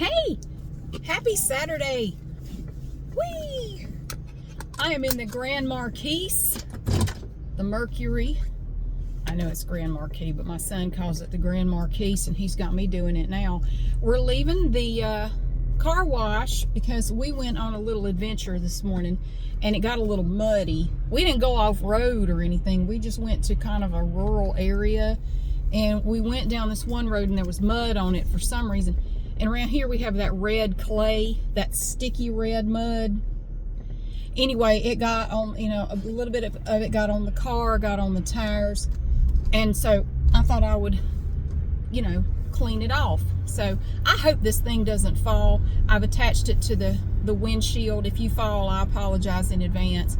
Hey, happy Saturday. Whee! I am in the Grand Marquis, the Mercury. I know it's Grand Marquis, but my son calls it the Grand Marquis, and he's got me doing it now. We're leaving the car wash because we went on a little adventure this morning, and it got a little muddy. We didn't go off-road or anything. We just went to kind of a rural area, and we went down this one road, and there was mud on it for some reason. And around here we have that red clay, that sticky red mud. Anyway, it got on, a little bit of it got on the car, got on the tires. And so I thought I would, clean it off. So I hope this thing doesn't fall. I've attached it to the windshield. If you fall, I apologize in advance.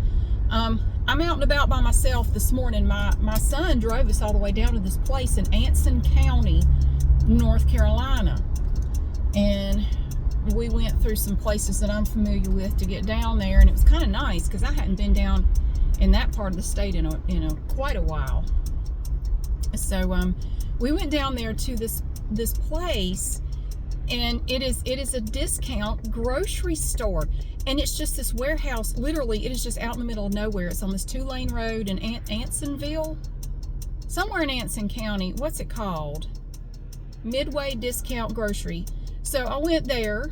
I'm out and about by myself this morning. My son drove us all the way down to this place in Anson County, North Carolina. And we went through some places that I'm familiar with to get down there, and it was kind of nice because I hadn't been down in that part of the state in quite a while. So we went down there to this place, and it is a discount grocery store, and it's just this warehouse. Literally, it is just out in the middle of nowhere. It's on this 2-lane road in Ansonville, somewhere in Anson County. What's it called? Midway Discount Grocery. So I went there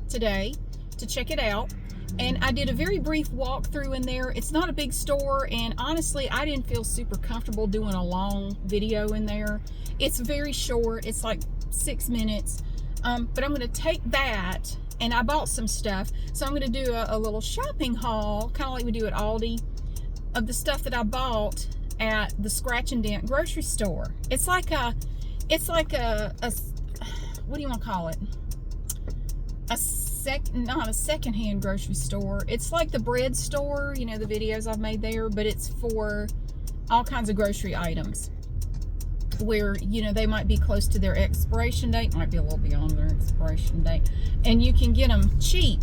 today to check it out, and I did a very brief walkthrough in there. It's not a big store, and honestly, I didn't feel super comfortable doing a long video in there. It's very short. It's like 6 minutes, but I'm going to take that, and I bought some stuff, so I'm going to do a little shopping haul, kind of like we do at Aldi, of the stuff that I bought at the Scratch and Dent grocery store. It's like a what do you want to call it? Not a secondhand grocery store. It's like the bread store, the videos I've made there, but it's for all kinds of grocery items where, they might be close to their expiration date, might be a little beyond their expiration date, and you can get them cheap.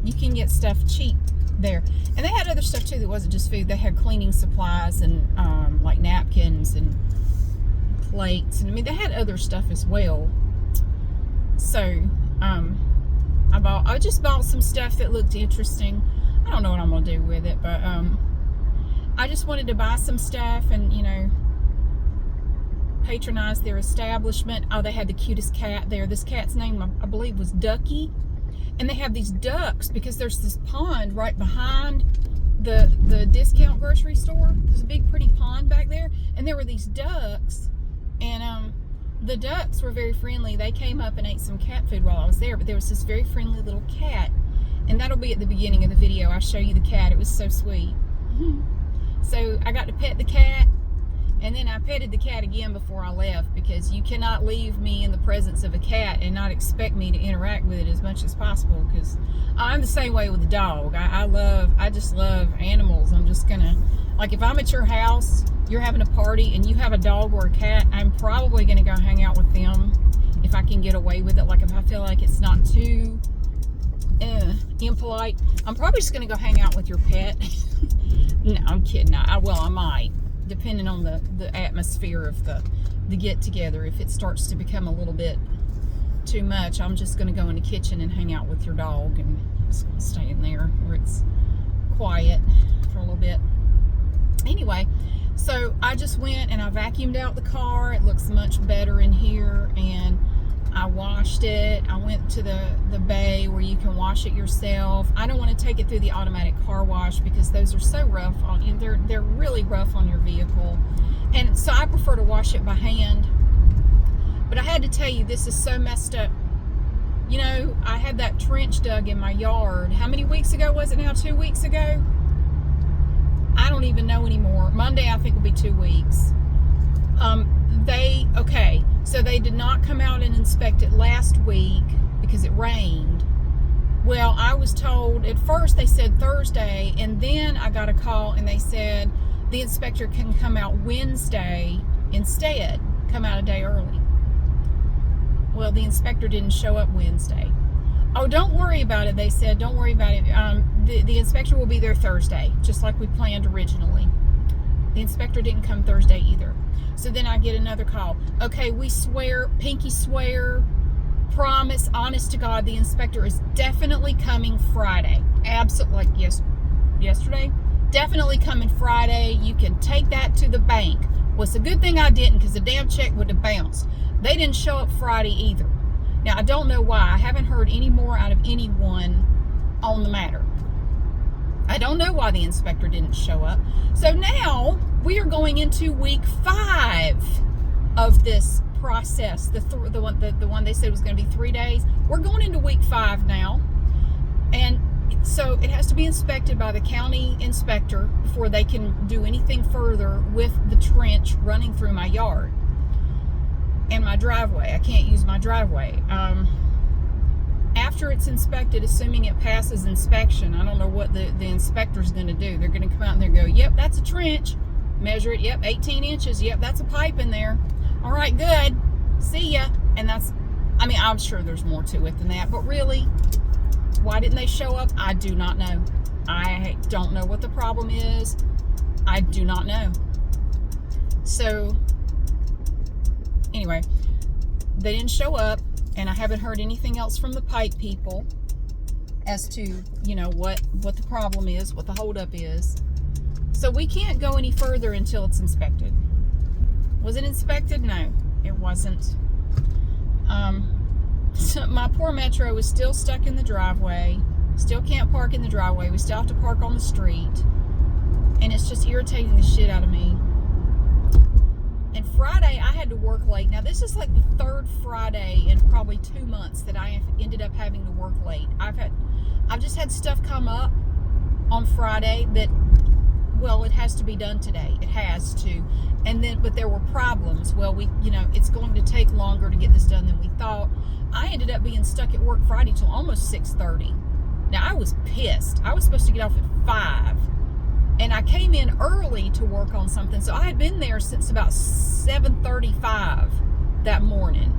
You can get stuff cheap there. And they had other stuff too that wasn't just food. They had cleaning supplies and like napkins and plates, and they had other stuff as well. So I just bought some stuff that looked interesting. I don't know what I'm gonna do with it, but I just wanted to buy some stuff and patronize their establishment. Oh, they had the cutest cat there. This cat's name, I believe, was Ducky. And they have these ducks because there's this pond right behind the discount grocery store. There's a big pretty pond back there, and there were these ducks, and the ducks were very friendly. They came up and ate some cat food while I was there, but there was this very friendly little cat, and that'll be at the beginning of the video. I'll show you the cat. It was so sweet. So I got to pet the cat, and then I petted the cat again before I left, because you cannot leave me in the presence of a cat and not expect me to interact with it as much as possible, because I'm the same way with the dog. I just love animals. I'm just gonna, like, if I'm at your house, you're having a party, and you have a dog or a cat, I'm probably gonna go hang out with them if I can get away with it. Like, if I feel like it's not too impolite, I'm probably just gonna go hang out with your pet. No, I'm kidding. I might, depending on the atmosphere of the get together. If it starts to become a little bit too much, I'm just going to go in the kitchen and hang out with your dog, and just going to stay in there where it's quiet for a little bit. Anyway, so I just went and I vacuumed out the car. It looks much better in here, and I washed it. I went to the bay where you can wash it yourself. I don't want to take it through the automatic car wash because those are so rough on you. They're really rough on your vehicle, and so I prefer to wash it by hand. But I had to tell you, this is so messed up. I had that trench dug in my yard. How many weeks ago was it now? 2 weeks ago? I don't even know anymore. Monday, I think, will be 2 weeks. So they did not come out and inspect it last week because it rained. Well, I was told, at first they said Thursday, and then I got a call and they said the inspector can come out Wednesday instead, come out a day early. Well, the inspector didn't show up Wednesday. Oh, don't worry about it, they said. Don't worry about it. The inspector will be there Thursday, just like we planned originally. The inspector didn't come Thursday either. So then I get another call. Okay, we swear, pinky swear, promise, honest to God, the inspector is definitely coming Friday. Absolutely, like yesterday. Definitely coming Friday. You can take that to the bank. Well, it's a good thing I didn't, because the damn check would have bounced. They didn't show up Friday either. Now, I don't know why. I haven't heard any more out of anyone on the matter. I don't know why the inspector didn't show up. So now we are going into week 5 of this process. The one they said was going to be 3 days. We're going into week 5 now. And so it has to be inspected by the county inspector before they can do anything further with the trench running through my yard and my driveway. I can't use my driveway. After it's inspected, assuming it passes inspection, I don't know what the inspector's going to do. They're going to come out and they're going to go, yep, that's a trench. Measure it. Yep, 18 inches. Yep, that's a pipe in there. All right, good. See ya. And that's, I mean, I'm sure there's more to it than that. But really, why didn't they show up? I do not know. I don't know what the problem is. I do not know. So, anyway, they didn't show up. And I haven't heard anything else from the pipe people as to, you know, what the problem is, what the holdup is. So we can't go any further until it's inspected. Was it inspected? No, it wasn't. So my poor Metro is still stuck in the driveway. Still can't park in the driveway. We still have to park on the street. And it's just irritating the shit out of me. And Friday, I had to work late. Now, this is like the 3rd Friday in probably 2 months that I ended up having to work late. I've just had stuff come up on Friday that, well, it has to be done today. It has to. And then, but there were problems. Well, it's going to take longer to get this done than we thought. I ended up being stuck at work Friday till almost 6:30. Now, I was pissed. I was supposed to get off at 5. And I came in early to work on something. So I had been there since about 7:35 that morning.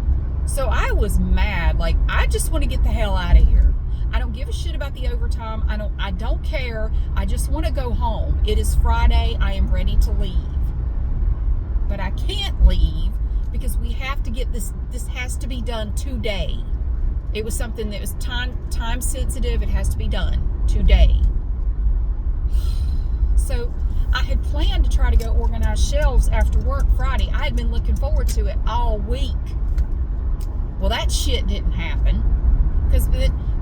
So I was mad. Like, I just want to get the hell out of here. I don't give a shit about the overtime. I don't care. I just want to go home. It is Friday. I am ready to leave. But I can't leave because we have to get this has to be done today. It was something that was time sensitive. It has to be done today. So I had planned to try to go organize shelves after work Friday. I had been looking forward to it all week. Well, that shit didn't happen because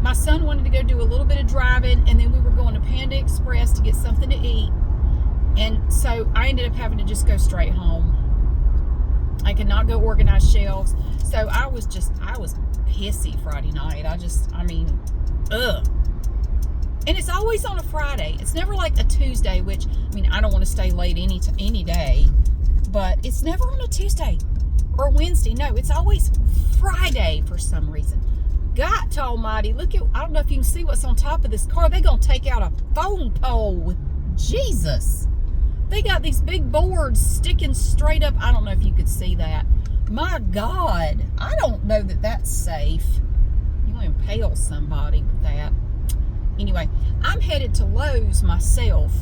my son wanted to go do a little bit of driving, and then we were going to Panda Express to get something to eat. And so I ended up having to just go straight home. I could not go organize shelves. So I was pissy Friday night. Ugh. And it's always on a Friday. It's never like a Tuesday, which, I don't want to stay late any day, but it's never on a Tuesday or Wednesday. No, it's always Friday for some reason. God almighty, I don't know if you can see what's on top of this car. They're going to take out a phone pole with Jesus. They got these big boards sticking straight up. I don't know if you could see that. My God, I don't know that that's safe. You want to impale somebody with that. Anyway, I'm headed to Lowe's myself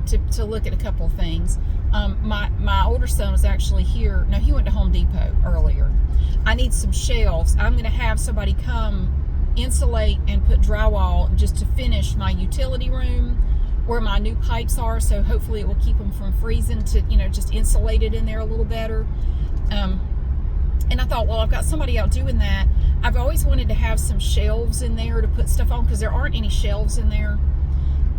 to look at a couple of things. My older son was actually here. No, he went to Home Depot earlier. I need some shelves. I'm going to have somebody come insulate and put drywall just to finish my utility room where my new pipes are. So hopefully it will keep them from freezing to, just insulate it in there a little better. And I thought, well, I've got somebody out doing that. I've always wanted to have some shelves in there to put stuff on because there aren't any shelves in there.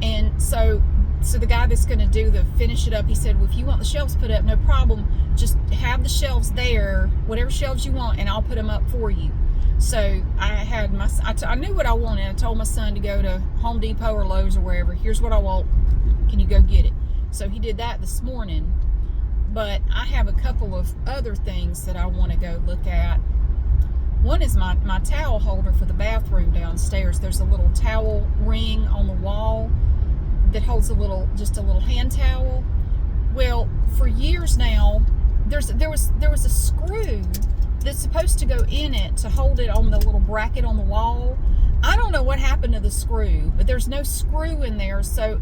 And so the guy that's going to finish it up, he said, well, if you want the shelves put up, no problem. Just have the shelves there, whatever shelves you want, and I'll put them up for you. So I knew what I wanted. I told my son to go to Home Depot or Lowe's or wherever. Here's what I want. Can you go get it? So he did that this morning. But I have a couple of other things that I want to go look at. One is my towel holder for the bathroom downstairs. There's a little towel ring on the wall that holds just a little hand towel. Well, for years now, there was a screw that's supposed to go in it to hold it on the little bracket on the wall. I don't know what happened to the screw, but there's no screw in there, so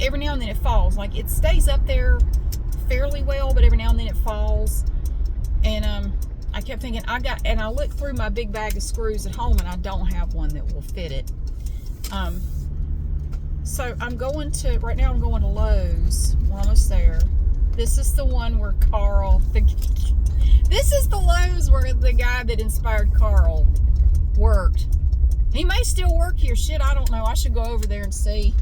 every now and then it falls. Like, it stays up there fairly well, but every now and then it falls. And I kept thinking, and I looked through my big bag of screws at home, and I don't have one that will fit it. So right now I'm going to Lowe's. We're almost there. This is the one where this is the Lowe's where the guy that inspired Carl worked. He may still work here. Shit, I don't know. I should go over there and see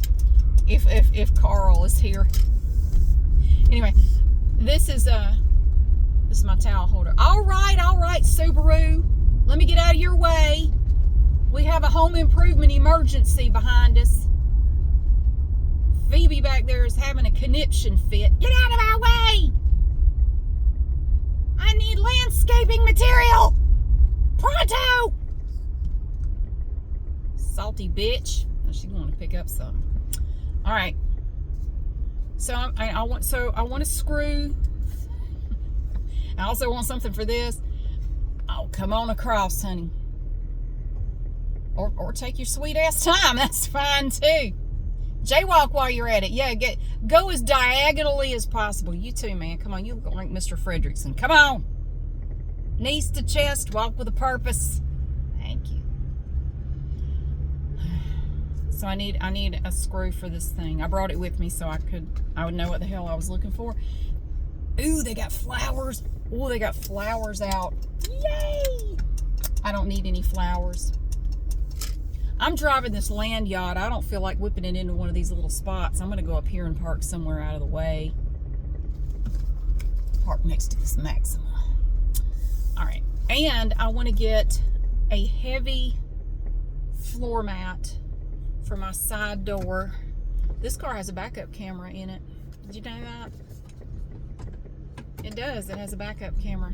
if Carl is here. Anyway, this is my towel holder. All right, Subaru. Let me get out of your way. We have a home improvement emergency behind us. Phoebe back there is having a conniption fit. Get out of my way! I need landscaping material! Pronto! Salty bitch. Oh, she's going to pick up something. All right. So I want a screw. I also want something for this. Oh, come on across, honey. Or take your sweet ass time. That's fine too. Jaywalk while you're at it. Yeah, go as diagonally as possible. You too, man. Come on, you look like Mr. Fredrickson. Come on. Knees to chest, walk with a purpose. Thank you. So I need a screw for this thing. I brought it with me so I would know what the hell I was looking for. Ooh, they got flowers. Ooh, they got flowers out. Yay! I don't need any flowers. I'm driving this land yacht. I don't feel like whipping it into one of these little spots. I'm going to go up here and park somewhere out of the way. Park next to this Maxima. All right. And I want to get a heavy floor mat for my side door. This car has a backup camera in it. Did you know that? It does. It has a backup camera.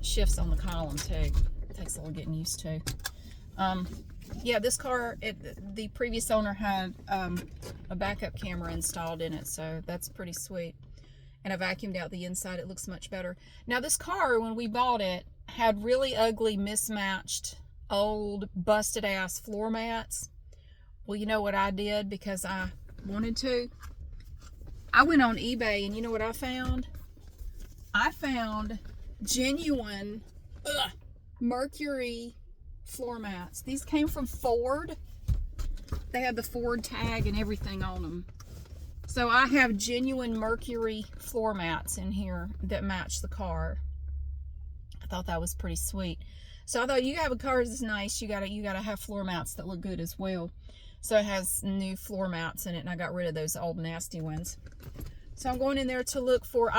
Shifts on the column too. It takes a little getting used to. Yeah, this car, the previous owner had a backup camera installed in it, so that's pretty sweet. And I vacuumed out the inside. It looks much better. Now, this car, when we bought it, had really ugly, mismatched, old, busted-ass floor mats. Well, you know what I did because I wanted to? I went on eBay, and you know what I found? I found genuine Mercury floor mats. These came from Ford. They had the Ford tag and everything on them. So I have genuine Mercury floor mats in here that match the car. I thought that was pretty sweet. So I thought, you have a car that's nice, you gotta have floor mats that look good as well. So it has new floor mats in it, and I got rid of those old nasty ones. So I'm going in there to look for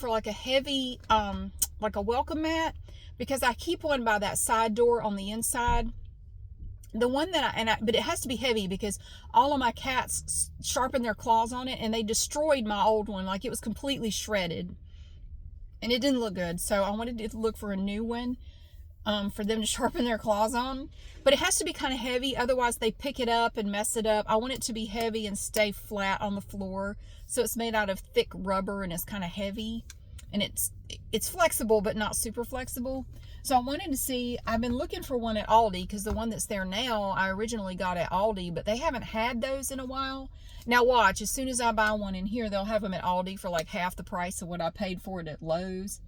like a heavy, like a welcome mat, because I keep one by that side door on the inside. The one but it has to be heavy because all of my cats sharpened their claws on it and they destroyed my old one. Like, it was completely shredded and it didn't look good. So I wanted to look for a new one for them to sharpen their claws on. But it has to be kind of heavy, otherwise they pick it up and mess it up. I want it to be heavy and stay flat on the floor. So it's made out of thick rubber and it's kind of heavy. And it's flexible, but not super flexible. So I wanted to see, I've been looking for one at Aldi, because the one that's there now, I originally got at Aldi, but they haven't had those in a while. Now watch, as soon as I buy one in here, they'll have them at Aldi for like half the price of what I paid for it at Lowe's.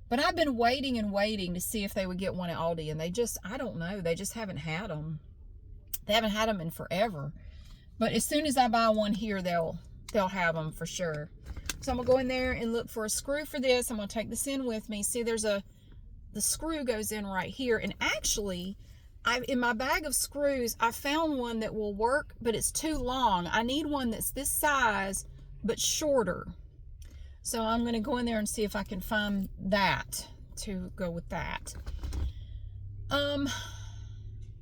But I've been waiting and waiting to see if they would get one at Aldi, and I don't know, they just haven't had them. They haven't had them in forever. But as soon as I buy one here, they'll have them for sure. So I'm going to go in there and look for a screw for this. I'm going to take this in with me. See, the screw goes in right here. And actually, in my bag of screws, I found one that will work, but it's too long. I need one that's this size, but shorter. So I'm going to go in there and see if I can find that to go with that.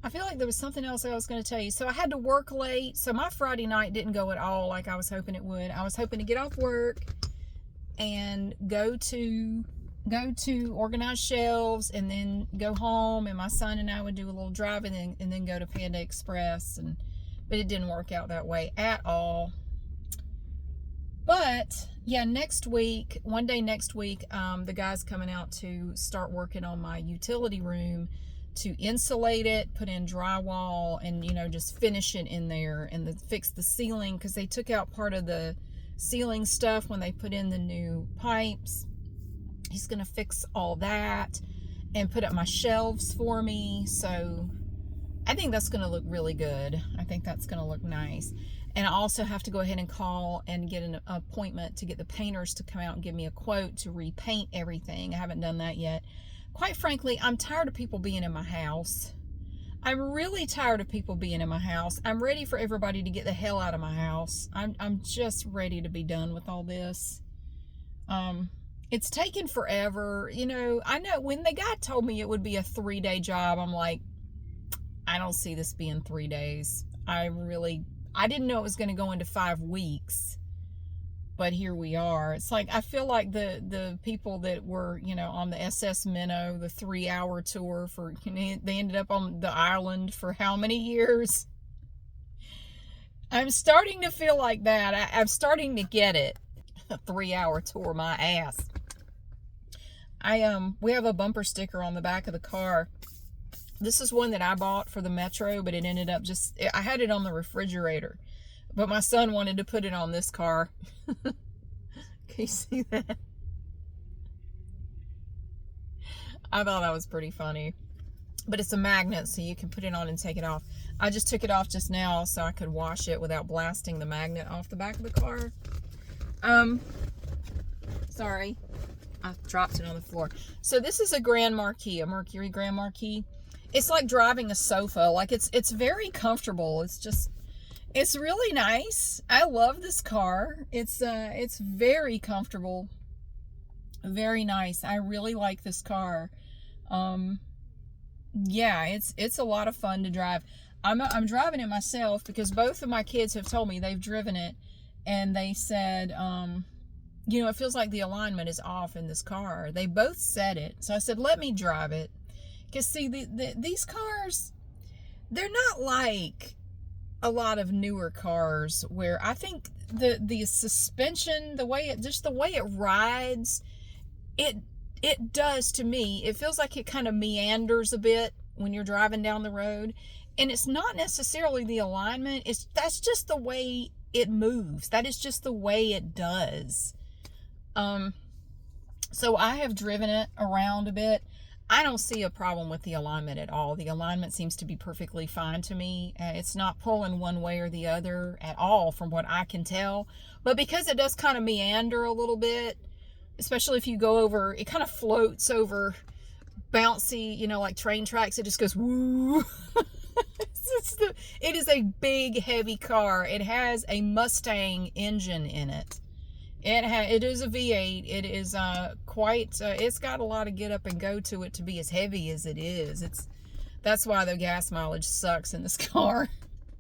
I feel like there was something else I was going to tell you. So I had to work late. So my Friday night didn't go at all like I was hoping it would. I was hoping to get off work and go to organize shelves and then go home, and my son and I would do a little driving and then go to Panda Express. But it didn't work out that way at all. But yeah, one day next week, the guy's coming out to start working on my utility room, to insulate it, put in drywall, and just finish it in there, and fix the ceiling, because they took out part of the ceiling stuff when they put in the new pipes. He's going to fix all that and put up my shelves for me. So I think that's going to look really good. I think that's going to look nice. And I also have to go ahead and call and get an appointment to get the painters to come out and give me a quote to repaint everything. I haven't done that yet. Quite frankly, I'm tired of people being in my house. I'm really tired of people being in my house. I'm ready for everybody to get the hell out of my house. I'm just ready to be done with all this. It's taken forever. You know, I know when the guy told me it would be a 3-day job, I'm like, I don't see this being 3 days. I didn't know it was going to go into 5 weeks, but here we are. It's like, I feel like the people that were, you know, on the SS Minnow, the 3-hour tour for, you know, they ended up on the island for how many years? I'm starting to feel like that. I'm starting to get it. A 3-hour tour, my ass. We have a bumper sticker on the back of the car. This is one that I bought for the Metro, but it ended up I had it on the refrigerator, but my son wanted to put it on this car. Can you see that? I thought that was pretty funny. But it's a magnet, so you can put it on and take it off. I just took it off just now so I could wash it without blasting the magnet off the back of the car. Sorry. I dropped it on the floor. So this is a Grand Marquis, a Mercury Grand Marquis. It's like driving a sofa. Like it's very comfortable. It's really nice. I love this car. It's very comfortable. Very nice. I really like this car. Yeah, it's a lot of fun to drive. I'm driving it myself because both of my kids have told me they've driven it, and they said, you know, it feels like the alignment is off in this car. They both said it. So I said, let me drive it. Because, see, these cars, they're not like a lot of newer cars where I think the suspension, the way it rides, it does to me. It feels like it kind of meanders a bit when you're driving down the road. And it's not necessarily the alignment. That's just the way it moves. That is just the way it does. So I have driven it around a bit. I don't see a problem with the alignment at all. The alignment seems to be perfectly fine to me. It's not pulling one way or the other at all from what I can tell. But because it does kind of meander a little bit, especially if you go over, it kind of floats over bouncy, you know, like train tracks. It just goes woo. It is a big, heavy car. It has a Mustang engine in it. It is a V8. It is it's got a lot of get up and go to it to be as heavy as it is. That's why the gas mileage sucks in this car.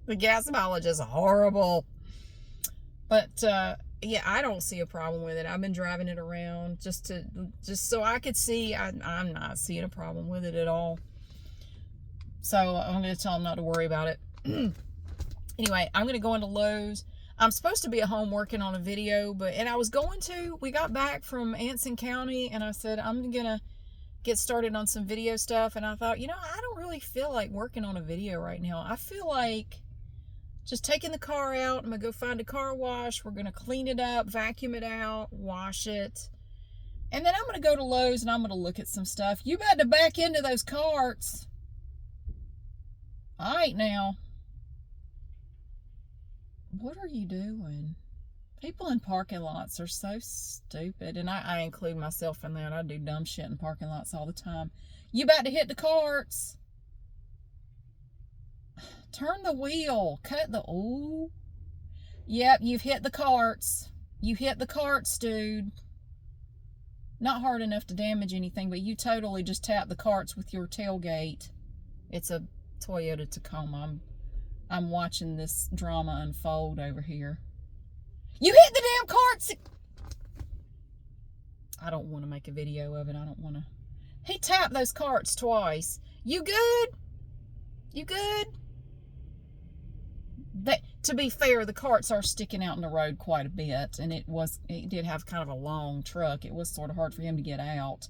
The gas mileage is horrible. But yeah, I don't see a problem with it. I've been driving it around just so I could see. I'm not seeing a problem with it at all. So I'm going to tell them not to worry about it. Anyway, I'm going to go into Lowe's. I'm supposed to be at home working on a video, we got back from Anson County, and I said, I'm going to get started on some video stuff. And I thought, you know, I don't really feel like working on a video right now. I feel like just taking the car out. I'm going to go find a car wash. We're going to clean it up, vacuum it out, wash it. And then I'm going to go to Lowe's and I'm going to look at some stuff. You better back into those carts. All right, now. What are you doing? People in parking lots are so stupid. And I include myself in that. I do dumb shit in parking lots all the time. You about to hit the carts. Turn the wheel. Ooh. Yep, you've hit the carts. You hit the carts, dude. Not hard enough to damage anything, but you totally just tapped the carts with your tailgate. It's a Toyota Tacoma. I'm watching this drama unfold over here. You hit the damn carts! I don't want to make a video of it. I don't want to. He tapped those carts twice. You good? You good? To be fair, the carts are sticking out in the road quite a bit, and it did have kind of a long truck. It was sort of hard for him to get out.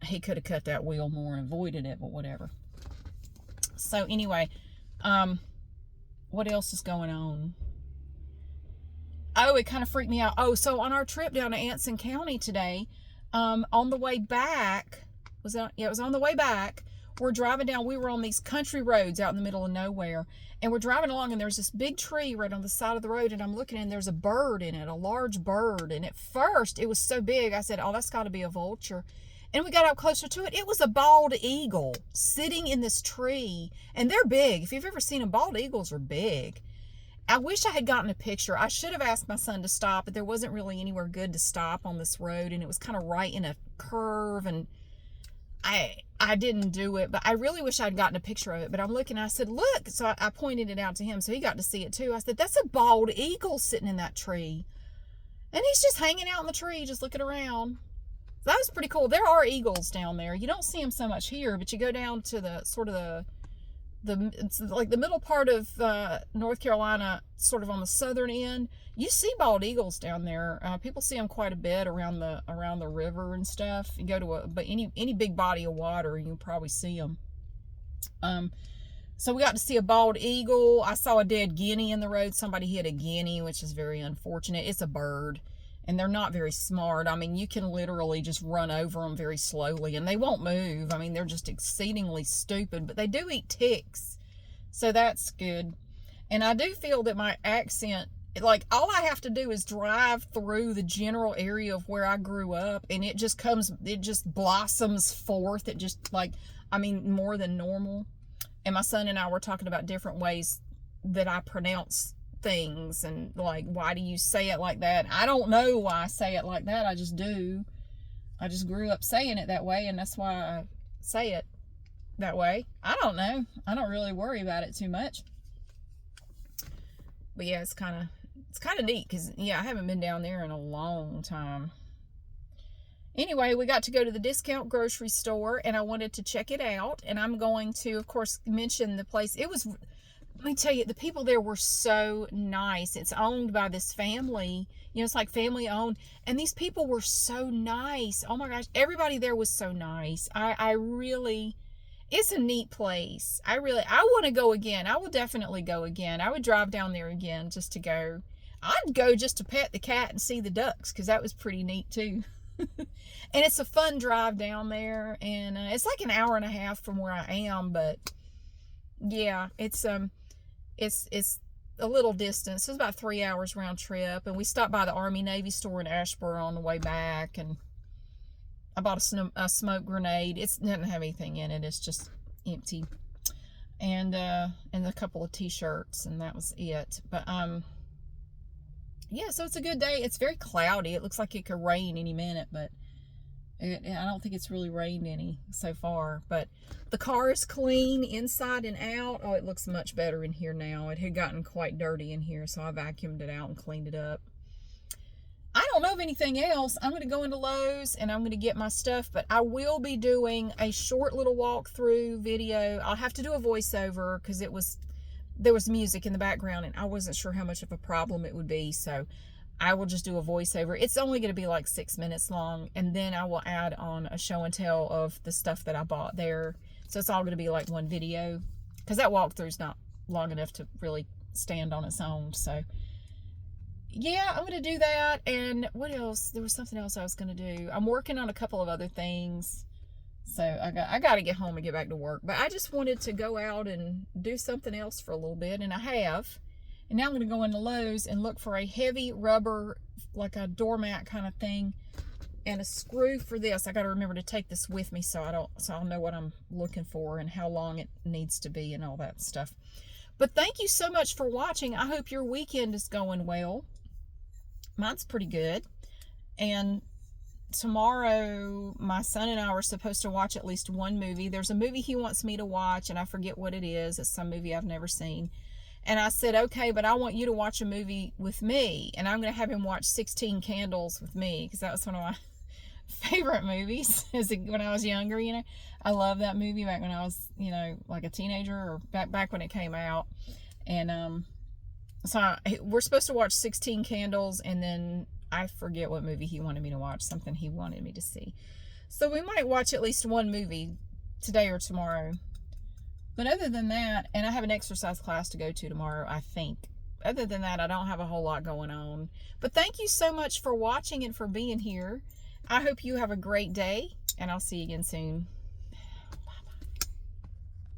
He could have cut that wheel more and avoided it, but whatever. So anyway, what else is going on? Oh, it kind of freaked me out. Oh, so on our trip down to Anson County today, On the way back, it was on the way back. We're driving down, we were on these country roads out in the middle of nowhere, and we're driving along, and there's this big tree right on the side of the road, and I'm looking, and there's a bird in it, a large bird, and at first, it was so big, I said, oh, that's got to be a vulture. And we got up closer to it, it was a bald eagle sitting in this tree, and they're big. If you've ever seen them, bald eagles are big. I wish I had gotten a picture. I should have asked my son to stop, but there wasn't really anywhere good to stop on this road, and it was kind of right in a curve, and I didn't do it, but I really wish I'd gotten a picture of it. But I'm looking, I said, look. So I pointed it out to him, so he got to see it too. I said, that's a bald eagle sitting in that tree. And he's just hanging out in the tree, just looking around. So that was pretty cool. There are eagles down there. You don't see them so much here, but you go down to the sort of it's like the middle part of North Carolina, sort of on the southern end. You see bald eagles down there. People see them quite a bit around the river and stuff. You go to but any big body of water, you probably see them. So we got to see a bald eagle. I saw a dead guinea in the road. Somebody hit a guinea, which is very unfortunate. It's a bird, and they're not very smart. I mean, you can literally just run over them very slowly, and they won't move. I mean, they're just exceedingly stupid, but they do eat ticks, so that's good. And I do feel that my accent, like, all I have to do is drive through the general area of where I grew up, and it just blossoms forth. It just, like, I mean, more than normal. And my son and I were talking about different ways that I pronounce things, and like, why do you say it like that? I don't know why I say it like that. I just do. I just grew up saying it that way, and that's why I say it that way. I don't know. I don't really worry about it too much. But yeah, it's kind of neat, because yeah, I haven't been down there in a long time. Anyway, we got to go to the discount grocery store, and I wanted to check it out, and I'm going to, of course, mention the place. Let me tell you, the people there were so nice. It's owned by this family. You know, it's like family owned. And these people were so nice. Oh my gosh. Everybody there was so nice. I really, it's a neat place. I want to go again. I will definitely go again. I would drive down there again just to go. I'd go just to pet the cat and see the ducks, because that was pretty neat too. And it's a fun drive down there. And it's like an hour and a half from where I am. But yeah, it's a little distance. It's about 3 hours round trip, and we stopped by the Army Navy store in Asheboro on the way back, and I bought a smoke grenade. It doesn't have anything in it. It's just empty, and a couple of t-shirts, and that was it. But yeah, so it's a good day. It's very cloudy. It looks like it could rain any minute, but I don't think it's really rained any so far. But the car is clean inside and out. Oh, it looks much better in here now. It had gotten quite dirty in here, so I vacuumed it out and cleaned it up. I don't know of anything else. I'm going to go into Lowe's, and I'm going to get my stuff, but I will be doing a short little walkthrough video. I'll have to do a voiceover, because there was music in the background, and I wasn't sure how much of a problem it would be, so I will just do a voiceover. It's only going to be like 6 minutes long, and then I will add on a show and tell of the stuff that I bought there. So it's all going to be like one video, because that walkthrough is not long enough to really stand on its own. So yeah, I'm going to do that. And what else? There was something else I was going to do. I'm working on a couple of other things. So I got to get home and get back to work. But I just wanted to go out and do something else for a little bit, and I have. And now I'm going to go into Lowe's and look for a heavy rubber, like a doormat kind of thing, and a screw for this. I got to remember to take this with me so I'll know what I'm looking for and how long it needs to be and all that stuff. But thank you so much for watching. I hope your weekend is going well. Mine's pretty good. And tomorrow, my son and I were supposed to watch at least one movie. There's a movie he wants me to watch, and I forget what it is. It's some movie I've never seen. And I said, okay, but I want you to watch a movie with me. And I'm going to have him watch 16 Candles with me, because that was one of my favorite movies when I was younger, you know. I love that movie back when I was, you know, like a teenager, or back when it came out. And so we're supposed to watch 16 Candles, and then I forget what movie he wanted me to watch, something he wanted me to see. So we might watch at least one movie today or tomorrow. But other than that, and I have an exercise class to go to tomorrow, I think. Other than that, I don't have a whole lot going on. But thank you so much for watching and for being here. I hope you have a great day, and I'll see you again soon.